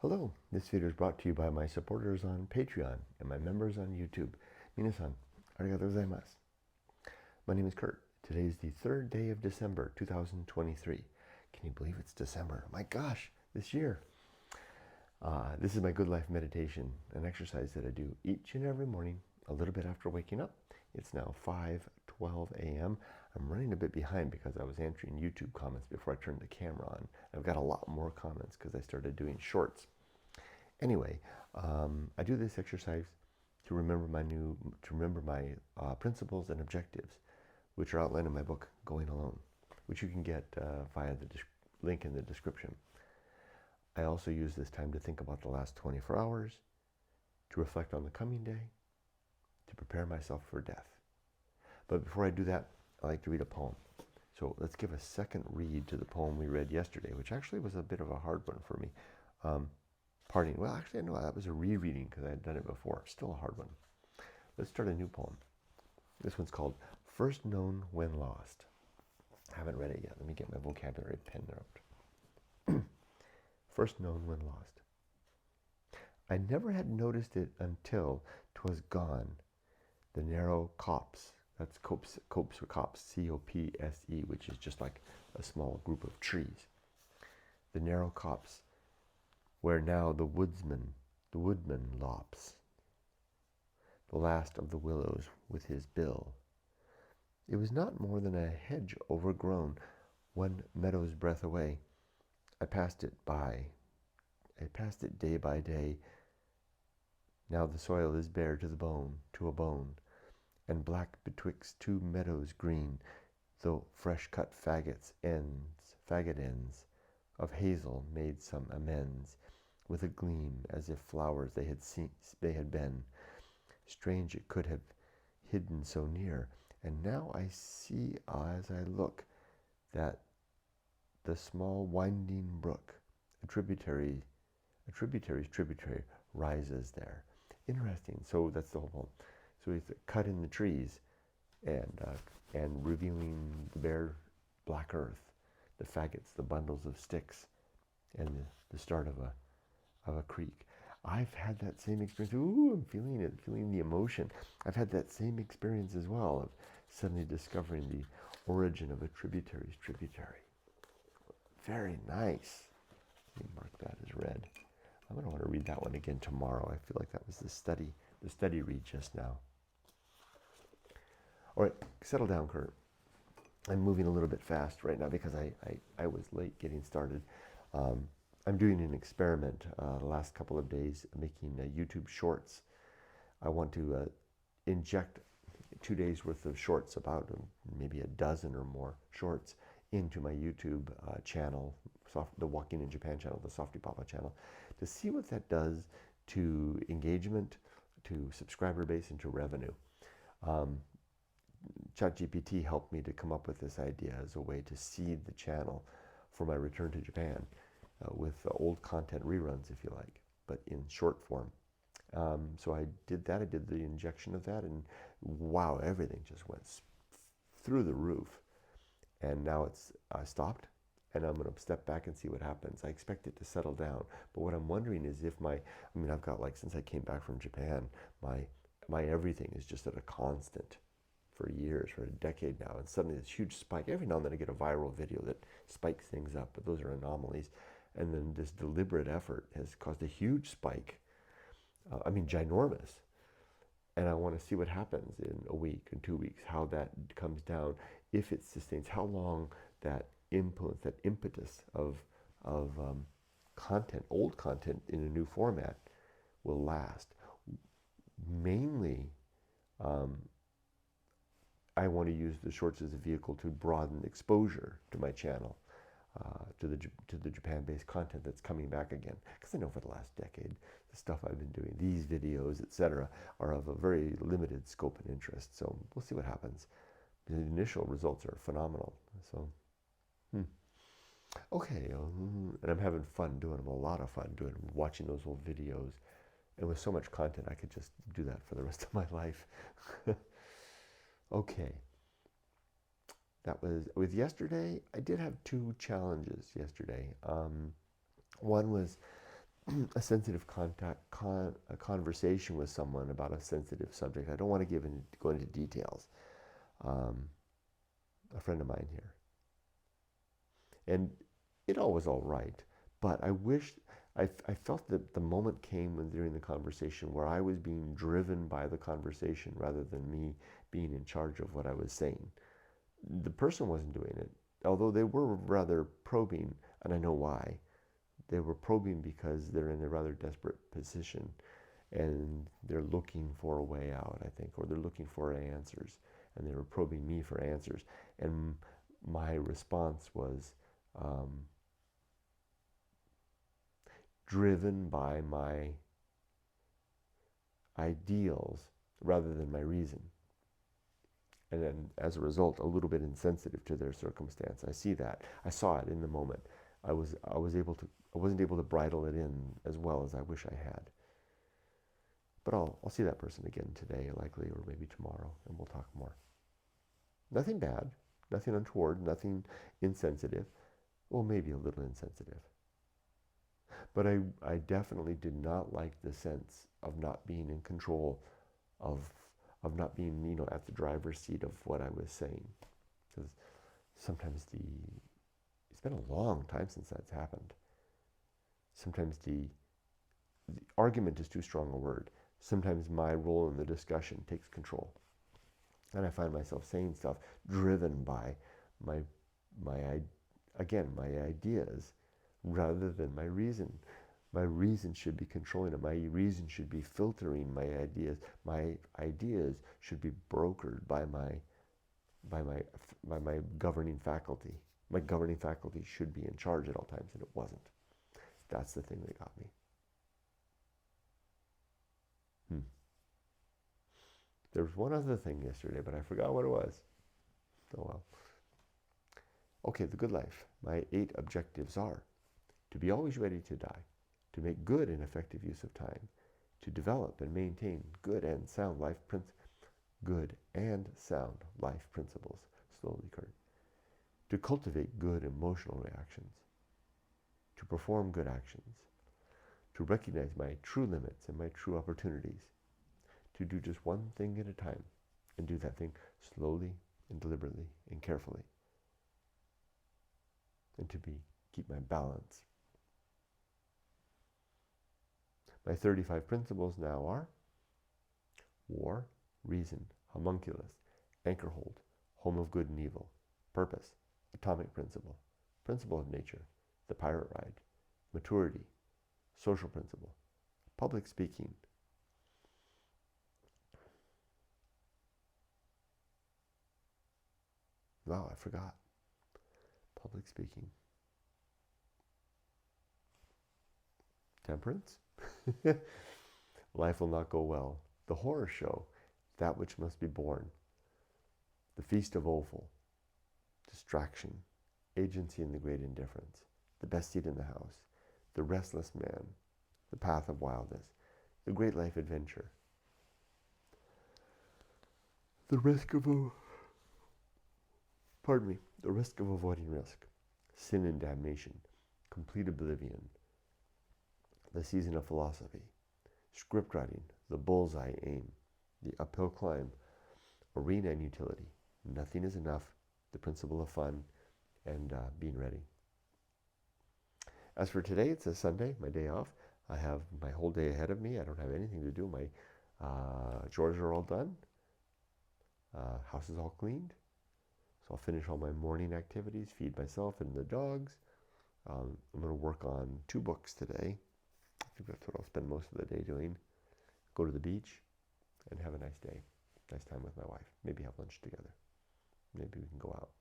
Hello, this video is brought to you by my supporters on Patreon and my members on YouTube. Minasan, arigatou gozaimasu. My name is Kurt. Today is the 3rd day of December 2023. Can you believe it's December? My gosh, this year. This is my Good Life meditation, an exercise that I do each and every morning, a little bit after waking up. It's now 5:12 a.m. I'm running a bit behind because I was answering YouTube comments before I turned the camera on. I've got a lot more comments because I started doing shorts. Anyway, I do this exercise to remember my principles and objectives, which are outlined in my book, Going Alone, which you can get via the link in the description. I also use this time to think about the last 24 hours, to reflect on the coming day, to prepare myself for death. But before I do that, I like to read a poem. So let's give a second read to the poem we read yesterday, which actually was a bit of a hard one for me. Well, actually, no, that was a rereading because I had done it before. Still a hard one. Let's start a new poem. This one's called First Known When Lost. I haven't read it yet. Let me get my vocabulary pen out. First known when lost. I never had noticed it until 'twas gone. The narrow copse, that's copse or copse, C-O-P-S-E, which is just like a small group of trees. The narrow copse, where now the woodman lops, the last of the willows with his bill. It was not more than a hedge overgrown, one meadow's breath away. I passed it day by day. Now the soil is bare to a bone, and black betwixt two meadows green, though fresh cut faggot ends of hazel made some amends, with a gleam as if flowers they had been. Strange it could have hidden so near, and now I see as I look that the small winding brook, a tributary's tributary, rises there. Interesting. So that's the whole poem. So he's cut in the trees and revealing the bare black earth, the faggots, the bundles of sticks, and the start of a creek. I've had that same experience. Ooh, I'm feeling it, feeling the emotion. I've had that same experience as well of suddenly discovering the origin of a tributary's tributary. Very nice. Let me mark that as red. I'm going to want to read that one again tomorrow. I feel like that was the study read just now. All right, settle down, Kurt. I'm moving a little bit fast right now because I was late getting started. I'm doing an experiment the last couple of days, making YouTube shorts. I want to inject 2 days worth of shorts, about maybe a dozen or more shorts, into my YouTube channel, the Walking in Japan channel, the softypapa channel, to see what that does to engagement, to subscriber base, and to revenue. ChatGPT helped me to come up with this idea as a way to seed the channel for my return to Japan. With old content reruns, if you like, but in short form. So I did that. I did the injection of that, and wow, everything just went through the roof. And now it's stopped, and I'm going to step back and see what happens. I expect it to settle down, but what I'm wondering is if I've got, like, since I came back from Japan, my everything is just at a constant for years, for a decade now, and suddenly this huge spike. Every now and then I get a viral video that spikes things up, but those are anomalies. And then this deliberate effort has caused a huge spike. Ginormous. And I want to see what happens in a week and 2 weeks, how that comes down, if it sustains, how long that influence, that impetus of content, old content in a new format, will last. Mainly, I want to use the shorts as a vehicle to broaden exposure to my channel. To the Japan-based content that's coming back again. Because I know for the last decade, the stuff I've been doing, these videos, etc., are of a very limited scope and interest. So we'll see what happens. The initial results are phenomenal. So, okay, and I'm having fun doing them, a lot of fun watching those old videos. And with so much content, I could just do that for the rest of my life. Okay. That was with yesterday. I did have 2 challenges yesterday. One was a sensitive a conversation with someone about a sensitive subject. I don't want to go into details. A friend of mine here. And it all was all right, but I felt that the moment came during the conversation where I was being driven by the conversation rather than me being in charge of what I was saying. The person wasn't doing it, although they were rather probing, and I know why. They were probing because they're in a rather desperate position and they're looking for a way out, I think, or they're looking for answers, and they were probing me for answers. And my response was driven by my ideals rather than my reason. And then as a result, a little bit insensitive to their circumstance. I see that. I saw it in the moment. I wasn't able to bridle it in as well as I wish I had. But I'll see that person again today, likely, or maybe tomorrow, and we'll talk more. Nothing bad, nothing untoward, nothing insensitive. Well, maybe a little insensitive. But I definitely did not like the sense of not being in control, of not being, at the driver's seat of what I was saying. Because sometimes it's been a long time since that's happened. Sometimes the argument is too strong a word. Sometimes my role in the discussion takes control. And I find myself saying stuff driven by my ideas rather than my reason. My reason should be controlling it. My reason should be filtering my ideas. My ideas should be brokered by my governing faculty. My governing faculty should be in charge at all times, and it wasn't. That's the thing that got me. There was one other thing yesterday, but I forgot what it was. Oh well. Okay, the good life. My 8 objectives are to be always ready to die, to make good and effective use of time, to develop and maintain good and sound life principles. Slowly, Kurt. To cultivate good emotional reactions, to perform good actions, to recognize my true limits and my true opportunities, to do just one thing at a time, and do that thing slowly and deliberately and carefully, and to keep my balance. My 35 principles now are war, reason, homunculus, anchor hold, home of good and evil, purpose, atomic principle, principle of nature, the pirate ride, maturity, social principle, public speaking, wow, I forgot. Public speaking. Temperance. Life will not go well. The horror show. That which must be born. The feast of offal. Distraction. Agency in the great indifference. The best seat in the house. The restless man. The path of wildness. The great life adventure. The risk of the risk of avoiding risk, sin and damnation, complete oblivion, the season of philosophy, script writing, the bullseye aim, the uphill climb, arena and utility, nothing is enough, the principle of fun, and being ready. As for today, it's a Sunday, my day off. I have my whole day ahead of me. I don't have anything to do. My chores are all done. House is all cleaned. So I'll finish all my morning activities, feed myself and the dogs. I'm going to work on 2 books today. I think that's what I'll spend most of the day doing. Go to the beach and have a nice day. Nice time with my wife. Maybe have lunch together. Maybe we can go out.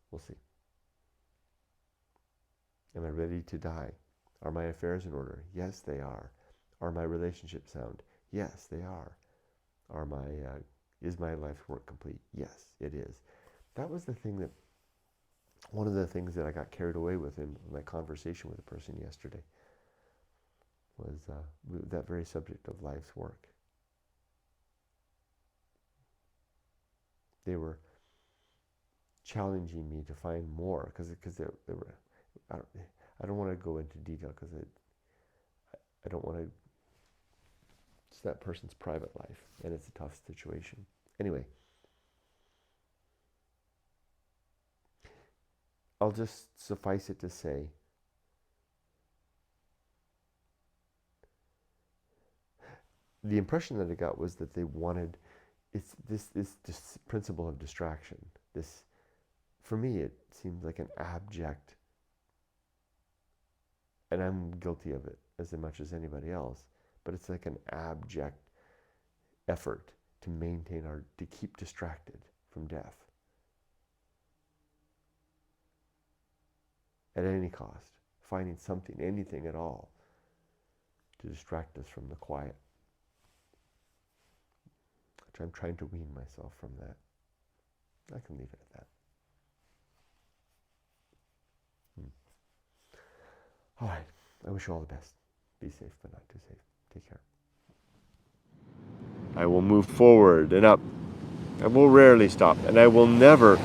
We'll see. Am I ready to die? Are my affairs in order? Yes, they are. Are my relationships sound? Yes, they are. Is my life's work complete? Yes, it is. That was one of the things that I got carried away with in my conversation with a person yesterday, was that very subject of life's work. They were challenging me to find more, because they were, I don't want to go into detail because I don't want to, it's that person's private life, and it's a tough situation. Anyway, I'll just suffice it to say, the impression that I got was that they wanted, it's this principle of distraction. This, for me, it seemed like an abject, and I'm guilty of it as much as anybody else, but it's like an abject effort to maintain to keep distracted from death at any cost, finding something, anything at all, to distract us from the quiet. Which I'm trying to wean myself from that. I can leave it at that. All right. I wish you all the best. Be safe, but not too safe. Take care. I will move forward and up. I will rarely stop, and I will never